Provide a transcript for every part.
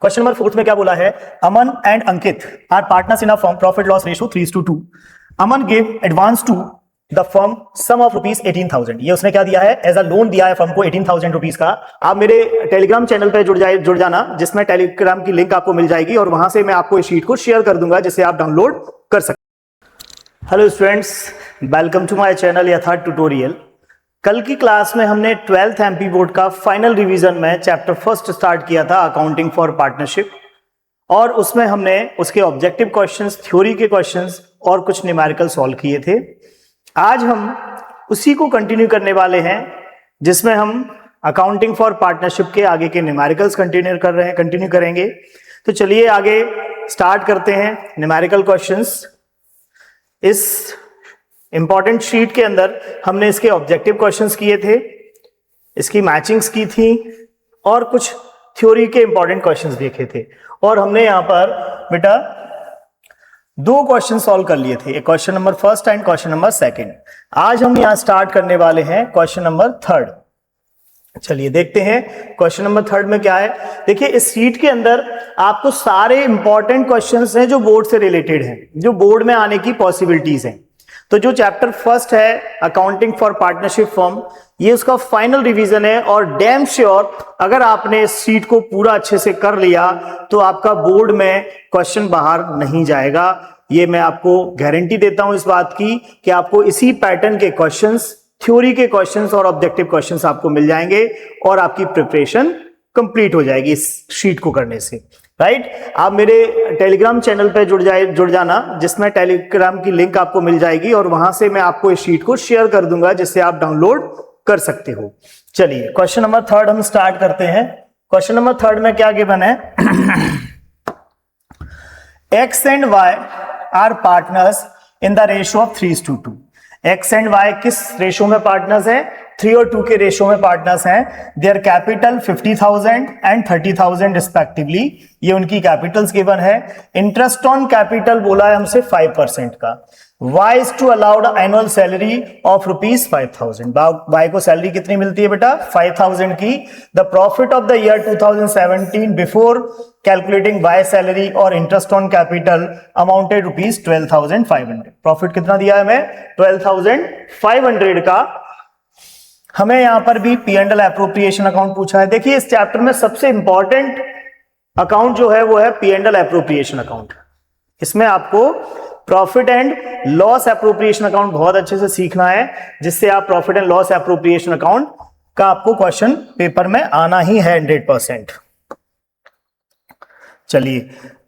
Question number 4 में क्या बोला है, Aman and Ankit are partners in a firm, profit loss ratio 3:2। Aman give advance to the firm sum of rupees 18,000। ये उसने क्या दिया है, एज अ लोन दिया है फर्म को 18,000 रुपीज का। आप मेरे टेलीग्राम चैनल पे जुड़ जाना, जिसमें टेलीग्राम की लिंक आपको मिल जाएगी और वहां से मैं आपको इस शीट को शेयर कर दूंगा जिसे आप डाउनलोड कर सकते। Hello students, welcome to my channel Yatharth tutorial. कल की क्लास में हमने 12th एमपी बोर्ड का फाइनल रिवीजन में चैप्टर फर्स्ट स्टार्ट किया था, अकाउंटिंग फॉर पार्टनरशिप, और उसमें हमने उसके ऑब्जेक्टिव क्वेश्चंस, थ्योरी के क्वेश्चंस और कुछ न्यूमेरिकल सॉल्व किए थे। आज हम उसी को कंटिन्यू करने वाले हैं, जिसमें हम अकाउंटिंग फॉर पार्टनरशिप के आगे के न्यूमेरिकल्स कंटिन्यू करेंगे। तो चलिए आगे स्टार्ट करते हैं न्यूमेरिकल क्वेश्चंस। इस इंपॉर्टेंट शीट के अंदर हमने इसके ऑब्जेक्टिव क्वेश्चंस किए थे, इसकी मैचिंग्स की थी और कुछ थ्योरी के इंपॉर्टेंट क्वेश्चंस देखे थे, और हमने यहां पर बेटा 2 क्वेश्चन सॉल्व कर लिए थे, question number first and question number second. आज हम यहां स्टार्ट करने वाले हैं क्वेश्चन नंबर थर्ड। चलिए देखते हैं क्वेश्चन नंबर थर्ड में क्या है। देखिए इस शीट के अंदर आपको सारे इंपॉर्टेंट क्वेश्चंस हैं जो बोर्ड से रिलेटेड हैं, जो बोर्ड में आने की पॉसिबिलिटीज हैं। तो जो चैप्टर फर्स्ट है अकाउंटिंग फॉर पार्टनरशिप फर्म, ये उसका फाइनल रिवीजन है, और डैम श्योर अगर आपने इस शीट को पूरा अच्छे से कर लिया तो आपका बोर्ड में क्वेश्चन बाहर नहीं जाएगा। ये मैं आपको गारंटी देता हूं इस बात की कि आपको इसी पैटर्न के क्वेश्चंस, थ्योरी के क्वेश्चंस और ऑब्जेक्टिव क्वेश्चंस आपको मिल जाएंगे और आपकी प्रिपरेशन कंप्लीट हो जाएगी इस शीट को करने से। राइट, आप मेरे टेलीग्राम चैनल पे जुड़ जाना, जिसमें टेलीग्राम की लिंक आपको मिल जाएगी और वहां से मैं आपको इस शीट को शेयर कर दूंगा जिससे आप डाउनलोड कर सकते हो। चलिए क्वेश्चन नंबर थर्ड हम स्टार्ट करते हैं। क्वेश्चन नंबर थर्ड में क्या गिवन है, X and Y are partners in the ratio of 3:2। X and Y किस रेशियो में पार्टनर्स है, 3 और 2 के रेशियो में पार्टनर्स हैं। देयर कैपिटल 50,000 एंड 30,000 रिस्पेक्टिवली, ये उनकी कैपिटल्स गिवन है। इंटरेस्ट ऑन कैपिटल बोला है हमसे 5% का। Y is to allowed annual salary of rupees 5,000। Y को सैलरी कितनी मिलती है बेटा, 5,000 की। The profit of the year 2017 before calculating Y salary और interest on capital amounted rupees 12,500। Profit कितना दिया है हमें, 12,500 का। हमें यहां पर भी P and L appropriation account पूछा है। देखिए इस चैप्टर में सबसे इंपॉर्टेंट अकाउंट जो है वो है P and L appropriation account. इसमें आपको profit and loss appropriation account बहुत अच्छे से सीखना है, जिससे आप profit and loss appropriation account का आपको क्वेश्चन पेपर में आना ही है 100%। चलिए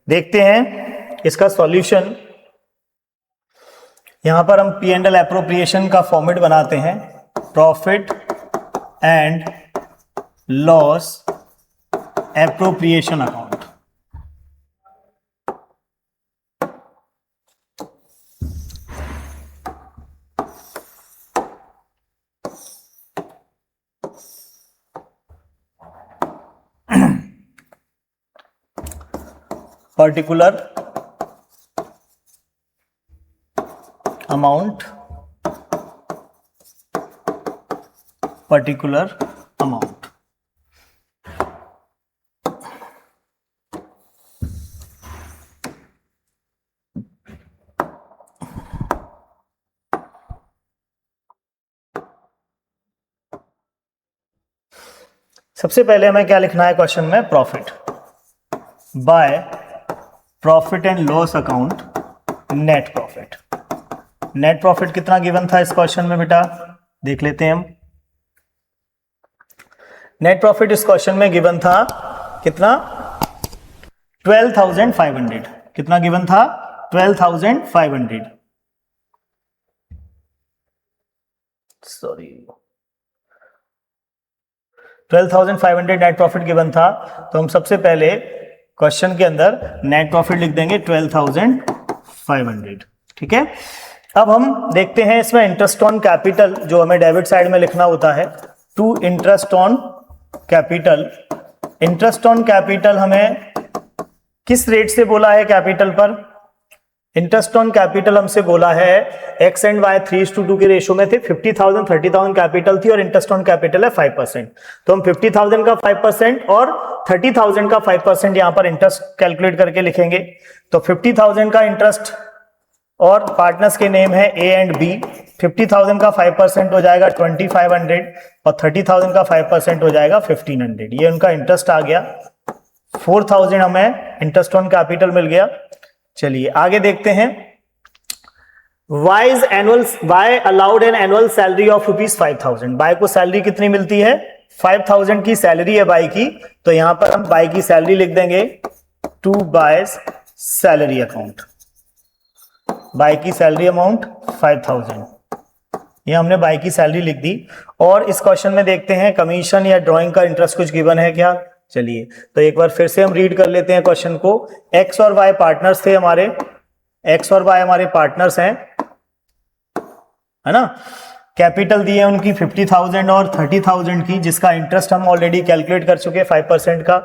देखते हैं इसका सॉल्यूशन। यहां पर हम पी एंड एल एप्रोप्रिएशन का फॉर्मेट बनाते हैं, profit and loss appropriation account. Particular amount, particular amount. सबसे पहले हमें क्या लिखना है क्वेश्चन में, profit by profit and loss account, net profit. Net profit कितना गिवन था इस क्वेश्चन में बेटा, देख लेते हैं हम। नेट प्रॉफिट इस क्वेश्चन में गिवन था कितना, 12,500। कितना गिवन था, 12,500। सॉरी, 12,500 नेट प्रॉफिट गिवन था। तो हम सबसे पहले क्वेश्चन के अंदर नेट प्रॉफिट लिख देंगे 12,500। ठीक है, अब हम देखते हैं इसमें इंटरेस्ट ऑन कैपिटल जो हमें डेबिट साइड में लिखना होता है, to interest on capital. Interest on capital हमें किस रेट से बोला है कैपिटल पर, इंटरेस्ट ऑन कैपिटल हमसे बोला है एक्स एंड वाई 3:2 के रेशियो में थे। 50,000 30,000 कैपिटल थी और इंटरेस्ट ऑन कैपिटल है 5%। तो हम 50,000 का 5% और 30,000 का 5% यहां पर इंटरेस्ट कैलकुलेट करके लिखेंगे। तो 50,000 का इंटरेस्ट और पार्टनर्स के नेम है ए एंड बी। 50,000 का 5% हो जाएगा 2500 और 30,000 का 5% हो जाएगा 1500। ये उनका इंटरेस्ट आ गया। 4,000 हमें इंटरेस्ट ऑन कैपिटल मिल गया। चलिए आगे देखते हैं। Y allowed an annual salary of ₹5,000। Y को सैलरी कितनी मिलती है? 5,000 की सैलरी है बाय की, तो यहां पर हम बाय की सैलरी लिख देंगे to Y's salary account. Y की सैलरी अमाउंट 5,000, ये हमने बाय की सैलरी लिख दी। और इस क्वेश्चन में देखते हैं कमीशन या ड्राइंग का इंटरेस्ट कुछ गिवन है क्या। चलिए तो एक बार फिर से हम रीड कर लेते हैं क्वेश्चन को। एक्स और वाई पार्टनर्स थे हमारे, एक्स और वाई हमारे पार्टनर्स हैं, है ना। कैपिटल दी है उनकी 50,000 और 30,000 की, जिसका इंटरेस्ट हम ऑलरेडी कैलकुलेट कर चुके हैं 5% का।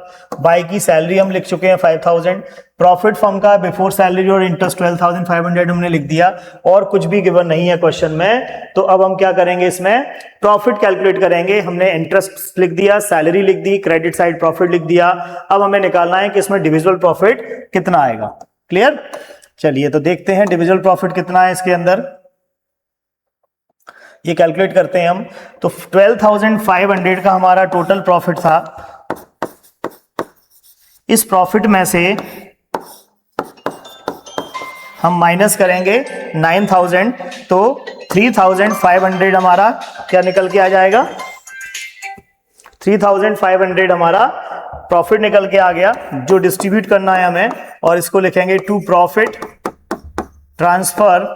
बाय की सैलरी हम लिख चुके हैं 5,000। प्रॉफिट फर्म का बिफोर सैलरी और इंटरेस्ट 12,500 हमने लिख दिया, और कुछ भी गिवन नहीं है क्वेश्चन में। तो अब हम क्या करेंगे, इसमें प्रॉफिट कैलकुलेट करेंगे। हमने इंटरेस्ट लिख दिया, सैलरी लिख दी, क्रेडिट साइड प्रॉफिट लिख दिया। अब हमें निकालना है कि इसमें डिविजिबल प्रॉफिट कितना आएगा। क्लियर। चलिए तो देखते हैं डिविजिबल प्रॉफिट कितना है इसके अंदर, ये कैलकुलेट करते हैं हम। तो 12,500 का हमारा टोटल प्रॉफिट था। इस प्रॉफिट में से हम माइनस करेंगे 9,000, तो 3,500 हमारा क्या निकल के आ जाएगा, 3,500 हमारा प्रॉफिट निकल के आ गया, जो डिस्ट्रीब्यूट करना है हमें। और इसको लिखेंगे to profit transfer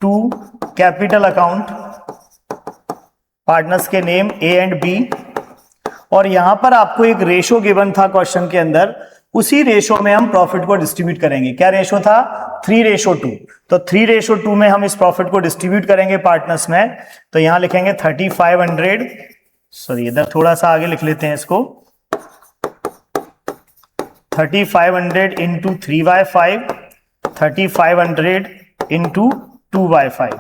to capital account, partners के नेम ए एंड बी। और यहां पर आपको एक रेशो गिवन था क्वेश्चन के अंदर, उसी रेशो में हम प्रॉफिट को डिस्ट्रीब्यूट करेंगे। क्या रेशो था? 3:2। तो 3:2 में हम इस प्रॉफिट को डिस्ट्रीब्यूट करेंगे पार्टनर्स में। तो यहां लिखेंगे 3,500, सॉरी इधर थोड़ा सा आगे लिख लेते हैं इसको, 3,500 इंटू 3/5, 3,500 इंटू 2/5,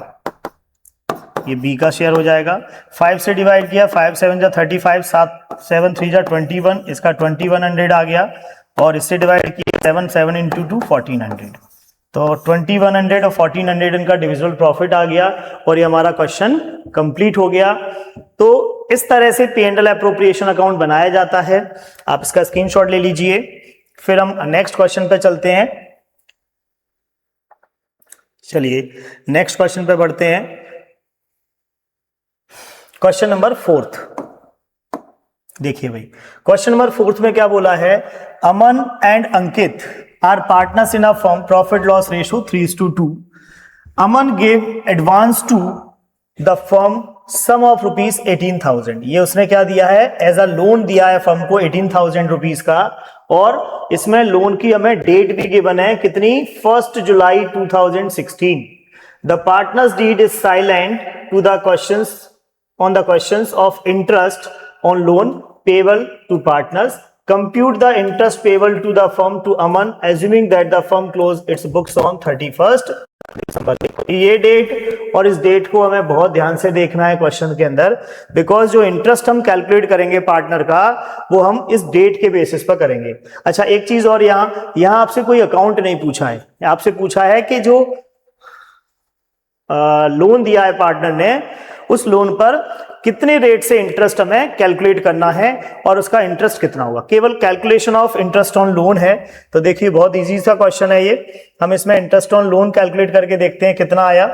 ये बी का शेयर हो जाएगा। 5 से डिवाइड किया, 5 7 जा 35, 7 3 जा 21, इसका 2100 आ गया। और इससे डिवाइड किया 7 7 इंटू 2 1400, तो 2100 और 1400 इनका डिविजिबल प्रॉफिट आ गया। और ये हमारा क्वेश्चन कंप्लीट हो गया। तो इस तरह से P&L एप्रोप्रिएशन अकाउंट बनाया जाता है। आप इसका स्क्रीनशॉट ले लीजिए। फिर हम नेक्स्ट क्वेश्चन पे चलते हैं। चलिए नेक्स्ट क्वेश्चन पे बढ़ते हैं। Question number 4। देखिए भाई, क्वेश्चन नंबर 4 में क्या बोला है, Aman and Ankit are partners in a firm, profit loss ratio 3:2। Aman gave advance to the firm sum of ₹18,000। ये उसने क्या दिया है, एज अ लोन दिया है फर्म को 18,000 रुपीज का। और इसमें लोन की हमें डेट भी गिवन है, कितनी, 1 जुलाई 2016। The partners deed is silent to the questions on the questions of interest on loan payable to partners. Compute the interest payable to the firm to Aman, assuming that the firm closed its books on 31st December. ये date और इस date को हमें बहुत ध्यान से देखना है क्वेश्चन के अंदर, बिकॉज जो इंटरेस्ट हम कैलकुलेट करेंगे पार्टनर का, वो हम इस डेट के बेसिस पर करेंगे। अच्छा एक चीज और, यहां आपसे कोई अकाउंट नहीं पूछा है, आपसे पूछा है कि जो लोन दिया है पार्टनर ने, उस लोन पर कितने रेट से इंटरेस्ट हमें कैलकुलेट करना है और उसका इंटरेस्ट कितना होगा। केवल calculation of interest on loan है। तो देखिए बहुत इजी सा क्वेश्चन है ये। हम इसमें इंटरेस्ट ऑन लोन कैलकुलेट करके देखते हैं कितना आया।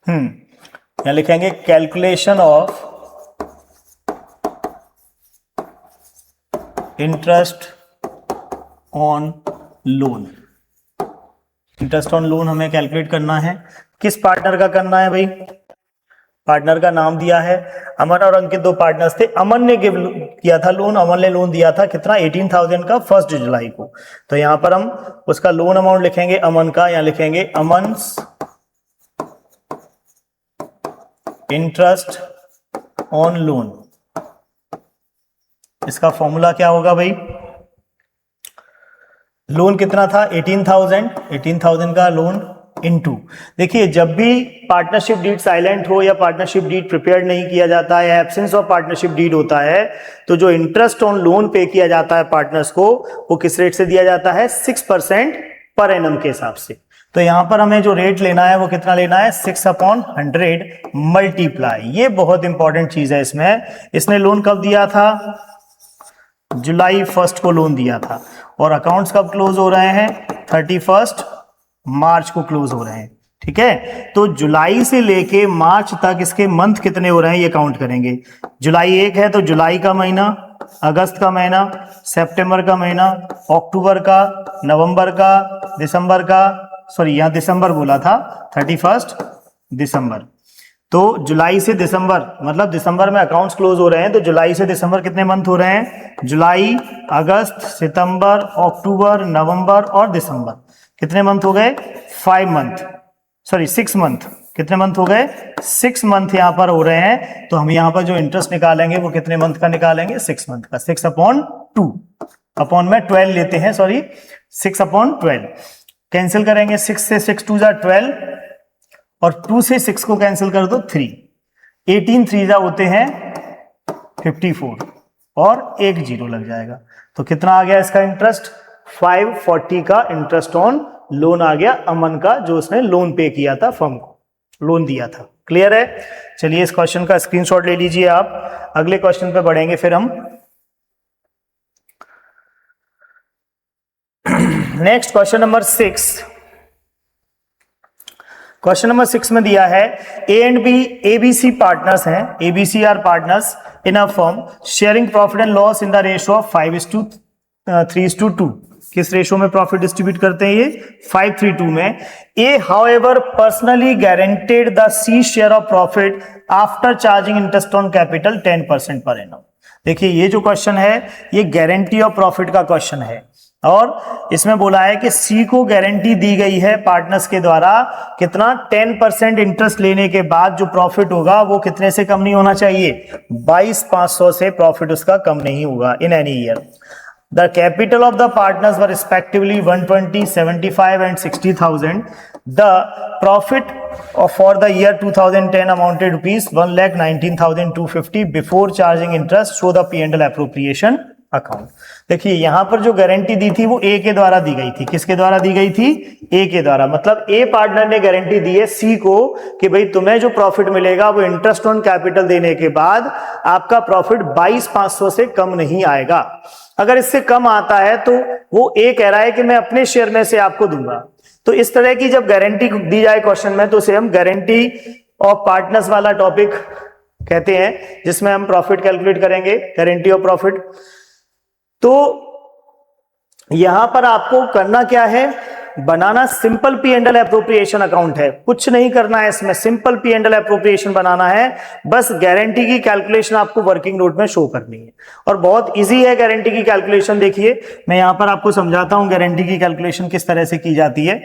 यहां लिखेंगे calculation of interest on loan. Interest on loan हमें कैलकुलेट करना है। किस पार्टनर का करना है भाई, पार्टनर का नाम दिया है, अमन और अंकित दो पार्टनर्स थे। अमन ने गिव किया था लोन, अमन ने लोन दिया था कितना, 18,000 का 1 जुलाई को। तो यहां पर हम उसका लोन अमाउंट लिखेंगे अमन का, यहां लिखेंगे अमन्स इंटरेस्ट ऑन लोन। इसका फॉर्मूला क्या होगा भाई, लोन कितना था 18,000 का लोन, इनटू, देखिए जब भी पार्टनरशिप डीड साइलेंट हो या पार्टनरशिप डीड प्रिपेयर्ड नहीं किया जाता है, एब्सेंस ऑफ पार्टनरशिप डीड होता है, तो जो इंटरेस्ट ऑन लोन पे किया जाता है पार्टनर्स को, वो किस रेट से दिया जाता है? 6% पर एनम के हिसाब से। तो यहां पर हमें जो रेट लेना है वो कितना लेना है? 6/100 मल्टीप्लाई। ये बहुत इंपॉर्टेंट चीज है इसमें। इसने लोन कब दिया था? जुलाई 1 को लोन दिया था, और अकाउंट्स कब क्लोज हो रहे हैं? 31 मार्च को क्लोज हो रहे हैं। ठीक है, तो जुलाई से लेके मार्च तक इसके मंथ कितने हो रहे हैं ये काउंट करेंगे। जुलाई 1 है तो जुलाई का महीना, अगस्त का महीना, सितंबर का महीना, अक्टूबर का, नवंबर का, दिसंबर का, सॉरी यहां दिसंबर बोला था, 31 दिसंबर। तो जुलाई से दिसंबर, मतलब दिसंबर में अकाउंट्स क्लोज हो रहे हैं, तो जुलाई से दिसंबर कितने मंथ हो रहे हैं? जुलाई, अगस्त, सितंबर, अक्टूबर, नवंबर और दिसंबर। कितने मंथ हो गए? 5 मंथ, सॉरी 6 मंथ। कितने मंथ हो गए? 6 मंथ यहां पर हो रहे हैं। तो हम यहां पर जो इंटरेस्ट निकालेंगे वो कितने मंथ का निकालेंगे? 6 मंथ का। 6/2 अपॉन में 12 लेते हैं, सॉरी 6/12 कैंसिल करेंगे। 6 से 6 2 12 और 2 से 6 को कैंसिल कर दो 3, 18 3 होते हैं 54 और एक जीरो लग जाएगा। तो कितना आ गया इसका इंटरेस्ट? 540 का इंटरेस्ट ऑन लोन आ गया अमन का, जो उसने लोन पे किया था, फर्म को लोन दिया था। क्लियर है? चलिए इस क्वेश्चन का स्क्रीनशॉट ले लीजिए आप। अगले क्वेश्चन पे बढ़ेंगे फिर हम। Next question number 6। Question number 6 में दिया है A and B, ABC partners हैं, ABC are partners in a firm sharing profit and loss in the ratio of 5:3:2। किस रेशियो में प्रॉफिट डिस्ट्रीब्यूट करते हैं ये? 5:3:2 में। A however personally guaranteed the C share of profit after charging interest on capital 10% per annum. देखिए ये जो question है ये गारंटी ऑफ प्रॉफिट का क्वेश्चन है, और इसमें बोला है कि सी को गारंटी दी गई है पार्टनर्स के द्वारा, कितना? 10% इंटरेस्ट लेने के बाद जो प्रॉफिट होगा वो कितने से कम नहीं होना चाहिए? 22,500 से प्रॉफिट उसका कम नहीं होगा in any year. The capital of the partners were respectively 120, 75 and 60,000। The profit for the year 2010 amounted rupees 1,19,250 before charging interest. Show the P&L appropriation account. देखिए यहां पर जो गारंटी दी थी वो ए के द्वारा दी गई थी। किसके द्वारा दी गई थी? ए के द्वारा। मतलब ए पार्टनर ने गारंटी दी है सी को कि भाई तुम्हें जो प्रॉफिट मिलेगा वो इंटरेस्ट ऑन कैपिटल देने के बाद आपका प्रॉफिट 22,500 से कम नहीं आएगा। अगर इससे कम आता है तो वो ए कह रहा है कि मैं अपने शेयर में से आपको दूंगा। तो इस तरह की जब गारंटी दी जाए क्वेश्चन में तो उसे हम गारंटी ऑफ पार्टनर्स वाला टॉपिक कहते हैं, जिसमें हम प्रॉफिट कैलकुलेट करेंगे, गारंटी ऑफ प्रॉफिट। तो यहां पर आपको करना क्या है? बनाना सिंपल P&L एप्रोप्रिएशन अकाउंट है, कुछ नहीं करना है इसमें, सिंपल P&L एप्रोप्रिएशन बनाना है। बस गारंटी की कैलकुलेशन आपको वर्किंग नोट में शो करनी है, और बहुत इजी है गारंटी की कैलकुलेशन। देखिए मैं यहां पर आपको समझाता हूं गारंटी की कैलकुलेशन किस तरह से की जाती है।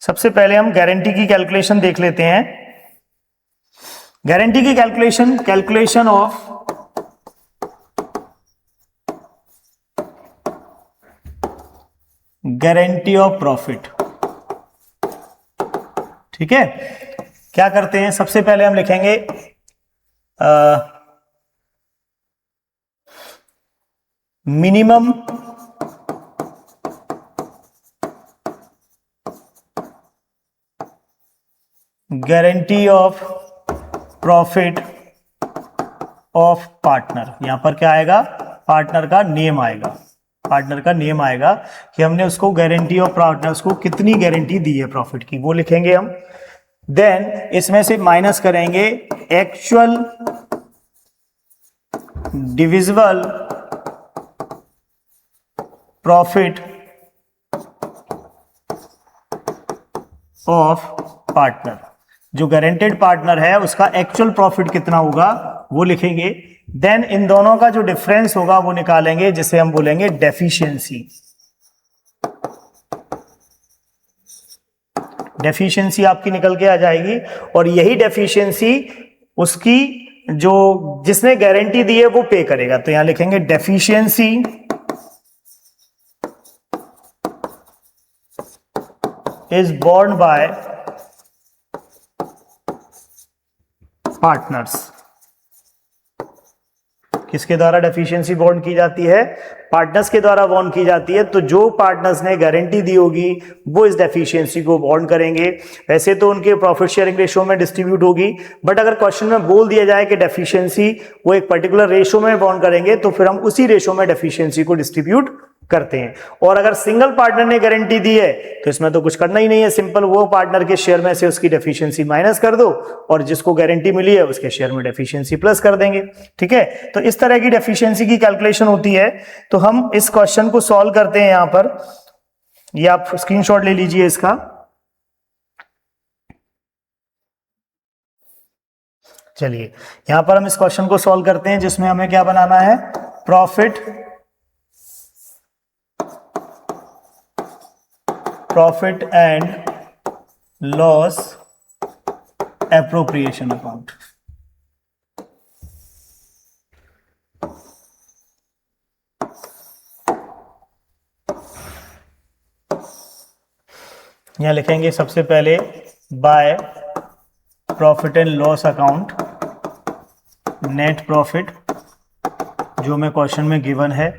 सबसे पहले हम गारंटी की कैलकुलेशन देख लेते हैं। गारंटी की calculation of guarantee of profit. ठीक है, क्या करते हैं? सबसे पहले हम लिखेंगे minimum guarantee of profit of partner. यहां पर क्या आएगा? पार्टनर का नेम आएगा, पार्टनर का नेम आएगा कि हमने उसको गारंटी ऑफ पार्टनर्स को कितनी गारंटी दी है प्रॉफिट की, वो लिखेंगे हम। देन इसमें से माइनस करेंगे actual divisible profit of partner. जो गारंटेड पार्टनर है उसका एक्चुअल प्रॉफिट कितना होगा वो लिखेंगे। देन इन दोनों का जो डिफरेंस होगा वो निकालेंगे, जिसे हम बोलेंगे डेफिशिएंसी। डेफिशिएंसी आपकी निकल के आ जाएगी, और यही डेफिशिएंसी उसकी जो जिसने गारंटी दी है वो पे करेगा। तो यहां लिखेंगे deficiency is borne by partners. किसके द्वारा डेफिशिएंसी बॉन्ड की जाती है? पार्टनर्स के द्वारा बॉन्ड की जाती है। तो जो पार्टनर्स ने गारंटी दी होगी वो इस डेफिशिएंसी को बॉन्ड करेंगे। वैसे तो उनके प्रॉफिट शेयरिंग रेशियो में डिस्ट्रीब्यूट होगी, बट अगर क्वेश्चन में बोल दिया जाए कि डेफिशिएंसी वो एक पर्टिकुलर रेशियो में बॉन्ड करेंगे तो फिर हम उसी रेशियो में डेफिशिएंसी को डिस्ट्रीब्यूट करते हैं। और अगर सिंगल पार्टनर ने गारंटी दी है तो इसमें तो कुछ करना ही नहीं है, सिंपल वो पार्टनर के शेयर में से उसकी डेफिशिएंसी माइनस कर दो और जिसको गारंटी मिली है उसके शेयर में डेफिशिएंसी प्लस कर देंगे। ठीक है, तो इस तरह की डेफिशिएंसी की कैलकुलेशन होती है। तो हम इस क्वेश्चन को सॉल्व करते हैं। यहां पर ये आप स्क्रीनशॉट ले लीजिए इसका। चलिए यहां पर हम इस क्वेश्चन को सॉल्व करते हैं जिसमें हमें क्या बनाना है? Profit and loss appropriation account. यहां लिखेंगे सबसे पहले by profit and loss account net profit, जो हमें क्वेश्चन में गिवन है।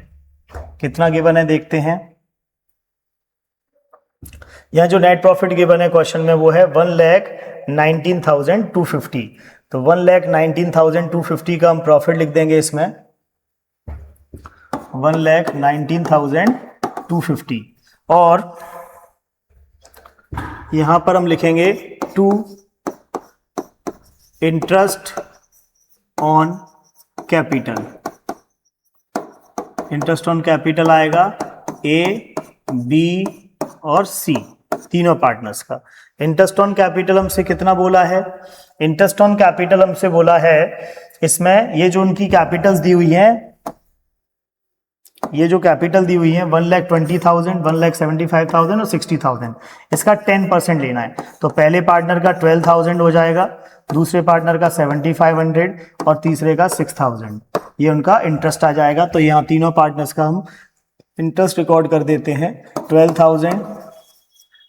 कितना गिवन है देखते हैं। यहां जो नेट प्रॉफिट गिवन है क्वेश्चन में वो है 1,19,250। तो 1,19,250 का हम प्रॉफिट लिख देंगे इसमें 1,19,250 और यहां पर हम लिखेंगे to interest on capital. Interest on capital आएगा ए, बी और सी, तीनों पार्टनर्स का। इंटरेस्ट ऑन कैपिटल हमसे कितना बोला है? इंटरेस्ट ऑन कैपिटल हमसे बोला है इसमें ये जो उनकी कैपिटल्स दी हुई हैं, ये जो कैपिटल दी हुई है 1,20,000, 1,75,000 और 60,000, इसका 10% लेना है। तो पहले पार्टनर का 12,000 हो जाएगा, दूसरे पार्टनर का 7,500 और तीसरे का 6,000। ये उनका इंटरेस्ट आ जाएगा। तो यहाँ तीनों पार्टनर्स का हम इंटरेस्ट रिकॉर्ड कर देते हैं 12,000,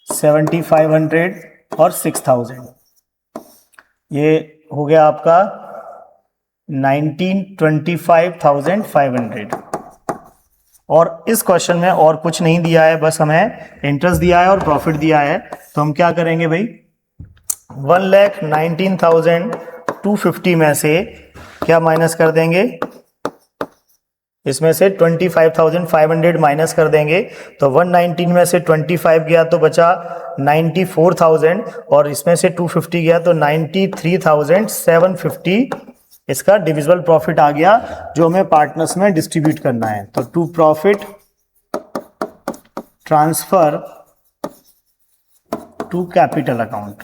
7,500 और 6,000। ये हो गया आपका 19,25,500। और इस क्वेश्चन में और कुछ नहीं दिया है, बस हमें इंटरेस्ट दिया है और प्रॉफिट दिया है। तो हम क्या करेंगे भाई, 1,19,250 में से क्या माइनस कर देंगे? इसमें से 25,500 माइनस कर देंगे। तो 119 में से 25 गया तो बचा 94,000 और इसमें से 250 गया तो 93,750 इसका डिविजिबल प्रॉफिट आ गया, जो हमें पार्टनर्स में डिस्ट्रीब्यूट करना है। तो to profit transfer to capital account,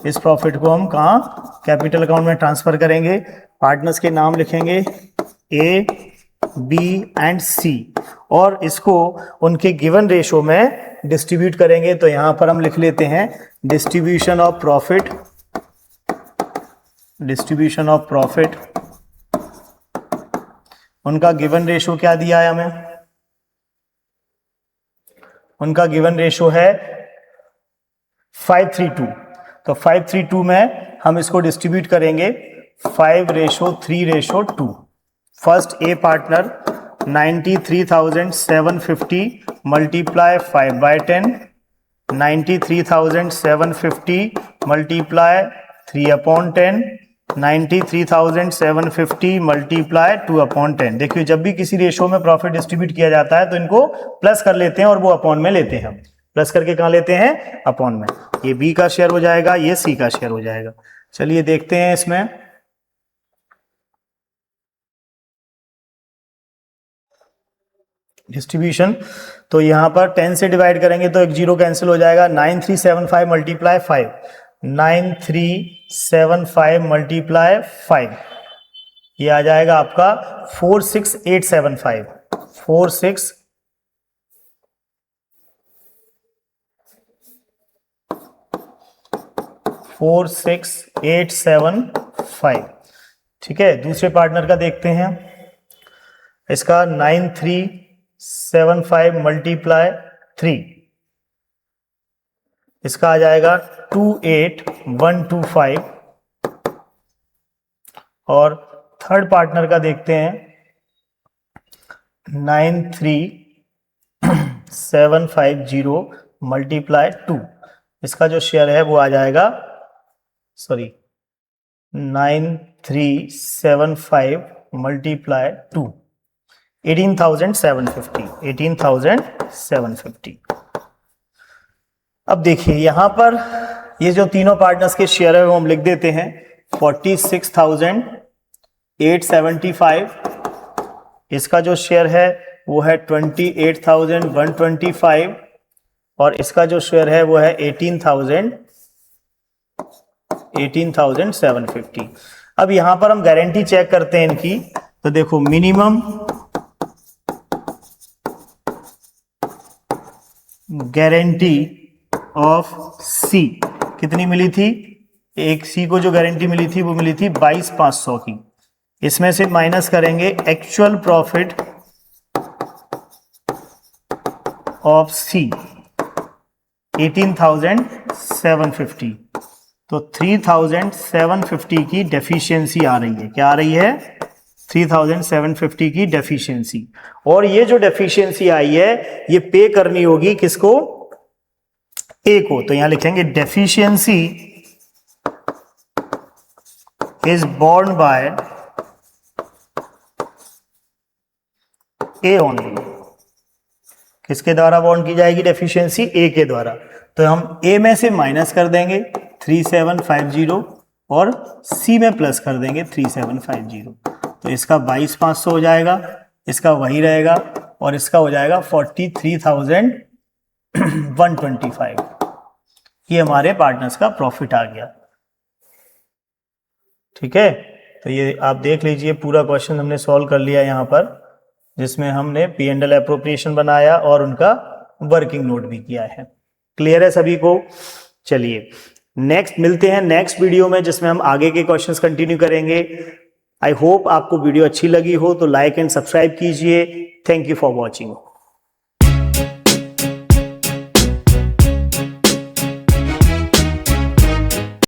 इस प्रॉफिट को हम कहां? कैपिटल अकाउंट में ट्रांसफर करेंगे। पार्टनर्स के नाम लिखेंगे ए, बी एंड सी और इसको उनके गिवन रेशो में डिस्ट्रीब्यूट करेंगे। तो यहां पर हम लिख लेते हैं distribution of profit, distribution of profit. उनका गिवन रेशो क्या दिया है हमें? उनका गिवन रेशो है 5:3:2। तो 5:3:2 में हम इसको डिस्ट्रीब्यूट करेंगे 5:3:2। First A partner 93,750 multiply 5/10, 93,750 multiply 3/10, 93,750 multiply 2/10। देखिए जब भी किसी रेशो में प्रॉफिट डिस्ट्रीब्यूट किया जाता है तो इनको प्लस कर लेते हैं और वो अपॉन में लेते हैं। हम प्लस करके कहां लेते हैं? अपॉन में। ये बी का शेयर हो जाएगा, ये सी का शेयर हो जाएगा। चलिए देखते हैं इसमें। डिस्ट्रीब्यूशन तो यहां पर 10 से डिवाइड करेंगे तो एक जीरो कैंसिल हो जाएगा। 9375 मल्टीप्लाई 5, 9375 मल्टीप्लाई 5, ये आ जाएगा आपका 46875। 46875। ठीक है, दूसरे पार्टनर का देखते हैं। इसका 9375 मल्टीप्लाई 3, इसका आ जाएगा 28125 और थर्ड पार्टनर का देखते हैं 93750 मल्टीप्लाई 2, इसका जो शेयर है वो आ जाएगा 9375 मल्टीप्लाई 2, 18,750। अब देखिए यहां पर ये जो तीनों पार्टनर्स के शेयर है वो हम लिख देते हैं 46,875, इसका जो शेयर है वो है 28,125 और इसका जो शेयर है वो है 18,750। अब यहां पर हम गारंटी चेक करते हैं इनकी, तो देखो मिनिमम गारंटी ऑफ सी कितनी मिली थी, एक सी को जो गारंटी मिली थी वो मिली थी 22,500 की, इसमें से माइनस करेंगे एक्चुअल प्रॉफिट ऑफ सी 18,750, तो 3,750 की डेफिशिएंसी आ रही है। क्या आ रही है? 3,750 की डेफिशिएंसी। और ये जो डेफिशिएंसी आई है ये पे करनी होगी किसको? ए को। तो यहां लिखेंगे deficiency is borne by A only. किसके द्वारा बोर्न की जाएगी डेफिशिएंसी? ए के द्वारा। तो हम ए में से माइनस कर देंगे 3750 और सी में प्लस कर देंगे 3750, तो इसका 22,500 हो जाएगा, इसका वही रहेगा और इसका हो जाएगा 43,125। ये हमारे पार्टनर्स का प्रॉफिट आ गया। ठीक है, तो ये आप देख लीजिए पूरा क्वेश्चन हमने सॉल्व कर लिया यहाँ पर, जिसमें हमने P&L एप्रोप्रिएशन बनाया और उनका वर्किंग नोट भी किया है। क्लियर है सभी को? चलिए नेक्स्ट मिलते हैं नेक्स्ट वीडियो में, जिसमें हम आगे के क्वेश्चंस कंटिन्यू करेंगे। आई होप आपको वीडियो अच्छी लगी हो तो लाइक एंड सब्सक्राइब कीजिए। Thank you for watching.